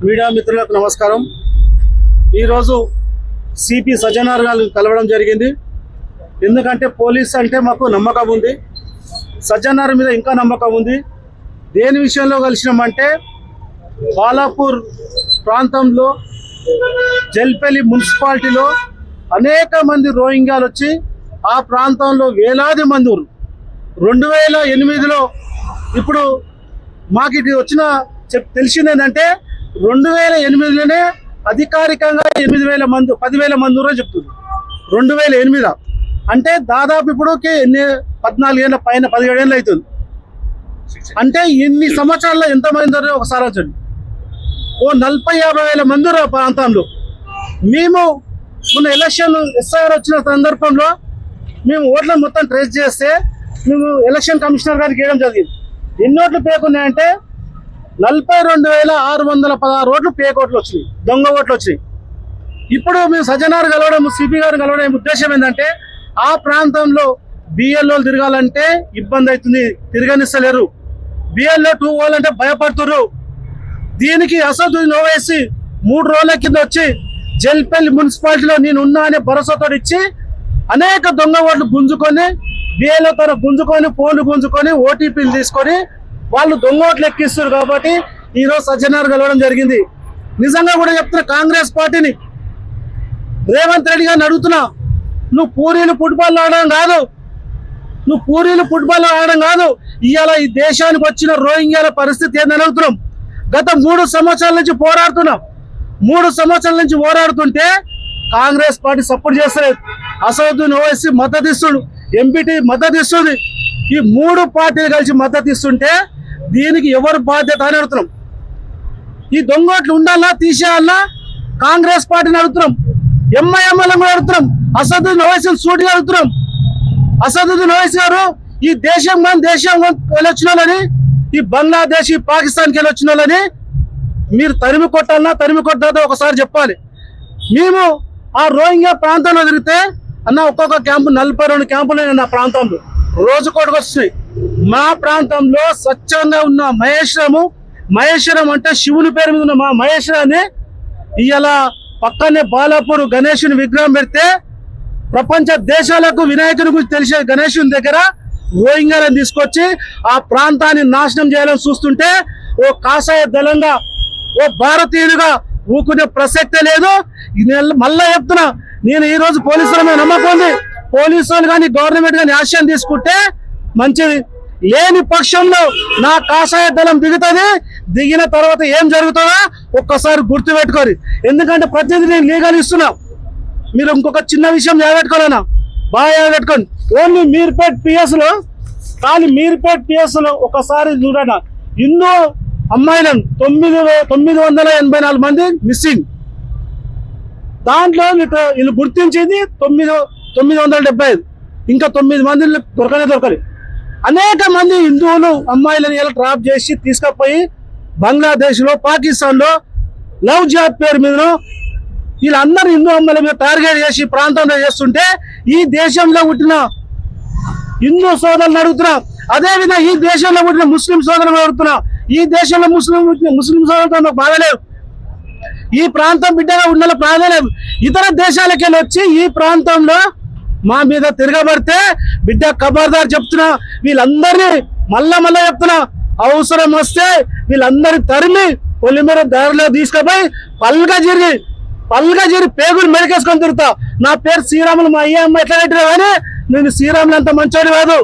Media మిత్రులకు నమస్కారం. ఈరోజు సిపి సజ్జనార్ గారిని కలవడం జరిగింది. ఎందుకంటే పోలీస్ అంటే మాకు నమ్మకం ఉంది, సజ్జనార్ మీద ఇంకా నమ్మకం ఉంది. దేని విషయంలో కలిసినామంటే బాలాపూర్ ప్రాంతంలో జల్పల్లి మున్సిపాలిటీలో అనేక మంది రోహింగ్యాలు వచ్చి ఆ ప్రాంతంలో వేలాది మంది 2008లో ఇప్పుడు మాకు ఇది వచ్చిన తెలిసింది ఏంటంటే 2008లోనే అధికారికంగా 8,000 మంది 10,000 మంది చెప్తుంది. 2008 అంటే దాదాపు ఇప్పుడు 14 ఏళ్ళ పైన 17 ఏళ్ళు అవుతుంది. అంటే ఇన్ని సంవత్సరాల్లో ఎంతమంది ఒకసారి వచ్చండి, ఓ 40-50 వేల మంది ప్రాంతంలో. మేము మొన్న ఎలక్షన్ ఎస్ఐఆర్ వచ్చిన సందర్భంలో మేము ఓట్లను మొత్తం ట్రేస్ చేస్తే మేము ఎలక్షన్ కమిషనర్ గారికి వేయడం జరిగింది. ఎన్ని ఓట్లు పేకున్నాయంటే 42,616 ఓట్లు పేక్ ఓట్లు వచ్చినాయి, దొంగ ఓట్లు వచ్చినాయి. ఇప్పుడు మేము సజ్జనార్ కలవడం, సిపి గారిని కలవడం ఉద్దేశం ఏంటంటే ఆ ప్రాంతంలో బిఎల్ఓ తిరగాలంటే ఇబ్బంది అవుతుంది, తిరగనిస్తలేరు. బిఎల్ఓ 2 పోవాలంటే భయపడుతున్నారు. దీనికి అసదుద్దీన్ ఓవైసీ 3 రోజుల కింద వచ్చి జల్పల్లి మున్సిపాలిటీలో నేను ఉన్నా అనే భరోసాతో ఇచ్చి అనేక దొంగ ఓట్లు గుంజుకొని బిఎల్ఓ తన గుంజుకొని ఫోన్లు గుంజుకొని ఓటీపీలు తీసుకొని వాళ్ళు దొంగ ఓట్లు ఎక్కిస్తారు. కాబట్టి ఈరోజు సజ్జనార్ కలవడం జరిగింది. నిజంగా కూడా చెప్తున్నా, కాంగ్రెస్ పార్టీని రేవంత్ రెడ్డి గారిని అడుగుతున్నా, నువ్వు పూరీలు ఫుట్బాల్ ఆడడం కాదు, ఇవాళ ఈ దేశానికి వచ్చిన రోహింగ్యాల పరిస్థితి ఏందని అడుగుతున్నాం. గత 3 సంవత్సరాల నుంచి పోరాడుతున్నాం. 3 సంవత్సరాల నుంచి పోరాడుతుంటే కాంగ్రెస్ పార్టీ సపోర్ట్ చేస్తలేదు. అసదుద్దీన్ ఓవైసీ మద్దతు ఇస్తుడు, ఎంపీటీ మద్దతు ఇస్తుంది. ఈ 3 పార్టీలు కలిసి మద్దతు ఇస్తుంటే దీనికి ఎవరు బాధ్యత అని అడుగుతున్నాం. ఈ దొంగోట్లు ఉండాలా తీసేయాలా కాంగ్రెస్ పార్టీని అడుగుతున్నాం, ఎంఐఎంఎల్ని కూడా అడుగుతున్నాం, అసదుద్దీన్ ఓవైసీని సూటిగా అడుగుతున్నాం. అసదుద్దీన్ ఓవైసీ గారు ఈ దేశం వెళ్ళొచ్చిన వాళ్ళని, ఈ బంగ్లాదేశ్ పాకిస్తాన్కి వెళ్ళొచ్చిన వాళ్ళని మీరు తరిమి కొట్టాదో ఒకసారి చెప్పాలి. మేము ఆ రోహింగ్యా ప్రాంతంలో తిరిగితే అన్న ఒక్కొక్క క్యాంపు 42 క్యాంపులు నా ప్రాంతంలో రోజుకోటికి వస్తున్నాయి. మా ప్రాంతంలో స్వచ్ఛంగా ఉన్న మహేశ్వరం అంటే శివుని పేరు మీద ఉన్న మా మహేశ్వరాన్ని ఇలా పక్కనే బాలాపూర్ గణేశుని విగ్రహం పెడితే ప్రపంచ దేశాలకు వినాయకుని గురించి తెలిసే గణేశుని దగ్గర రోహింగ్యాలను తీసుకొచ్చి ఆ ప్రాంతాన్ని నాశనం చేయాలని చూస్తుంటే ఓ కాషాయ దళంగా, ఓ భారతీయుడిగా ఊకునే ప్రసక్తే లేదు. మళ్ళా చెప్తున్నా, నేను ఈ రోజు పోలీసుల మీద నమ్మకం ఉంది. పోలీసులు కానీ గవర్నమెంట్ కానీ యాక్షన్ తీసుకుంటే మంచిది, లేని పక్షంలో నా కాషాయ దళం దిగుతుంది. దిగిన తర్వాత ఏం జరుగుతుందో ఒక్కసారి గుర్తు పెట్టుకోరు. ఎందుకంటే ప్రతిదీ నేను లీగల్ ఇస్తున్నా. మీరు ఇంకొక చిన్న విషయం జాగ్రత్తుకోవాలన్నా, బాగా జాగ్రత్తుకోండి. ఓన్లీ మీర్పేట్ పిఎస్ లో ఒకసారి చూడనా, హిందూ అమ్మాయిలను 984 మంది మిస్సింగ్. దాంట్లో వీళ్ళు గుర్తించింది 975, ఇంకా 9 మంది దొరకలేదు. అనేక మంది హిందువులు అమ్మాయిలను ఇలా ట్రాప్ చేసి తీసుకుపోయి బంగ్లాదేశ్లో, పాకిస్తాన్లో లవ్ జిహాద్ పేరు మీద వీళ్ళందరూ హిందూ అమ్మాయిల మీద టార్గెట్ చేసి ప్రాంతంలో చేస్తుంటే ఈ దేశంలో పుట్టిన హిందూ సోదరులను అడుగుతున్నా, అదేవిధంగా ఈ దేశంలో పుట్టిన ముస్లిం సోదరులను అడుగుతున్నా. ఈ దేశంలో ముస్లిం సోదరులతో మాకు బాధలేదు, ఈ ప్రాంతం బిడ్డగా ఉండాలి ప్రాధాన్యం. ఇతర దేశాలకి వెళ్ళి వచ్చి ఈ ప్రాంతంలో మా మీద తిరగబడితే బిడ్డ ఖబర్దార్ చెప్తున్నా, వీళ్ళందరినీ మళ్ళా చెప్తున్నా, అవసరం వస్తే వీళ్ళందరినీ తరిమి పొలిమేర దారిలో తీసుకుపోయి పల్గా జరిగి పేగులు మెడకేసుకొని తిరుగుతా. నా పేరు శ్రీరాములు, మా అమ్మ ఎట్లా పెట్టినా కానీ నేను శ్రీరాములు అంత మంచోడు కాదు.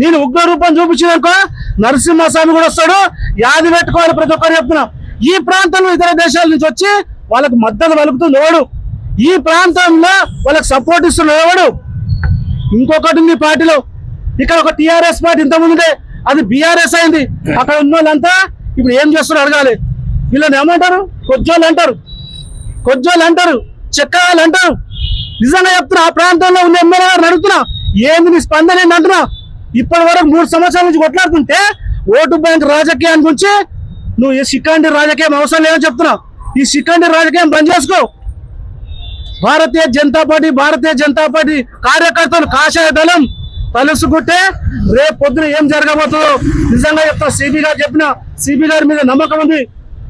నేను ఉగ్ర రూపం చూపించినాకో నరసింహస్వామి కూడా వస్తాడు, యాది పెట్టుకోవాలి ప్రతి ఒక్కరు చెప్తున్నా. ఈ ప్రాంతంలో ఇతర దేశాల నుంచి వచ్చి వాళ్ళకి మద్దతు పలుకుతుంది ఎవడు, ఈ ప్రాంతంలో వాళ్ళకి సపోర్ట్ ఇస్తున్న ఎవడు. ఇంకొకటి ఉంది పార్టీలో, ఇక్కడ ఒక టీఆర్ఎస్ పార్టీ ఇంతకుముందే అది బీఆర్ఎస్ అయింది. అక్కడ ఉన్న వాళ్ళంతా ఇప్పుడు ఏం చేస్తున్నారు అడగాలి. వీళ్ళని ఏమంటారు, కొజ్జోళ్ళు అంటారు, చెక్కగాళ్ళు అంటారు. నిజంగా చెప్తున్నా, ఆ ప్రాంతంలో ఉన్న ఎమ్మెల్యే గారిని అడుగుతున్నా, ఏంది నీ స్పందన ఏంటి అంటున్నా. ఇప్పటి వరకు 3 సంవత్సరాల నుంచి కొట్లాడుతుంటే ఓటు బ్యాంక్ రాజకీయాన్ని గురించి నువ్వు ఈ శిఖండి రాజకీయం అవసరం లేదని చెప్తున్నా. ఈ శిఖండి రాజకీయం బంద్ చేసుకో. భారతీయ జనతా పార్టీ కార్యకర్తలు కాషాయ దళం తలుసుకుంటే రేపు పొద్దున ఏం జరగబోతుందో నిజంగా చెప్తా. సిబి గారు మీద నమ్మకం ఉంది.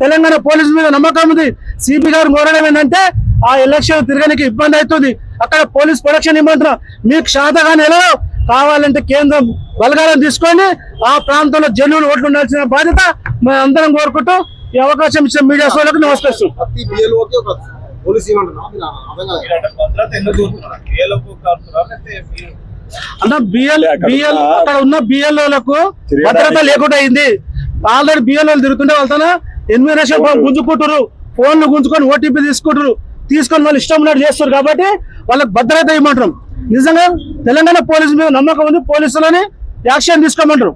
తెలంగాణ పోలీసు మీద నమ్మకం ఉంది. సిపి గారు కోరడం ఏంటంటే ఆ ఎలక్షన్ తిరగడానికి ఇబ్బంది అవుతుంది, అక్కడ పోలీస్ ప్రొడక్షన్ ఇవ్వమంటున్నా. మీకు శాతగాని ఎలా కావాలంటే కేంద్రం బలగాలను తీసుకొని ఆ ప్రాంతంలో జనులు ఓట్లు ఉండాల్సిన బాధ్యత మనం అందరం కోరుకుంటూ ఈ అవకాశం ఇచ్చిన మీడియా సోదరులకు నమస్కరిస్తూ. అన్న బిఎల్ అక్కడ ఉన్న బిఎల్ఓలకు భద్రత లేకుండా అయింది. ఆల్రెడీ బిఎల్ఓలు తిరుగుతుంటే వాళ్ళతో ఎన్విరేషన్ గుంజుకుంటారు, ఫోన్లు గుంజుకొని ఓటీపీ తీసుకొని వాళ్ళు ఇష్టం ఉన్నట్టు చేస్తారు. కాబట్టి వాళ్ళకి భద్రత ఇవ్వమంటారు. నిజంగా తెలంగాణ పోలీసు మీద నమ్మకం ఉంది, పోలీసులని యాక్షన్ తీసుకోమంటారు.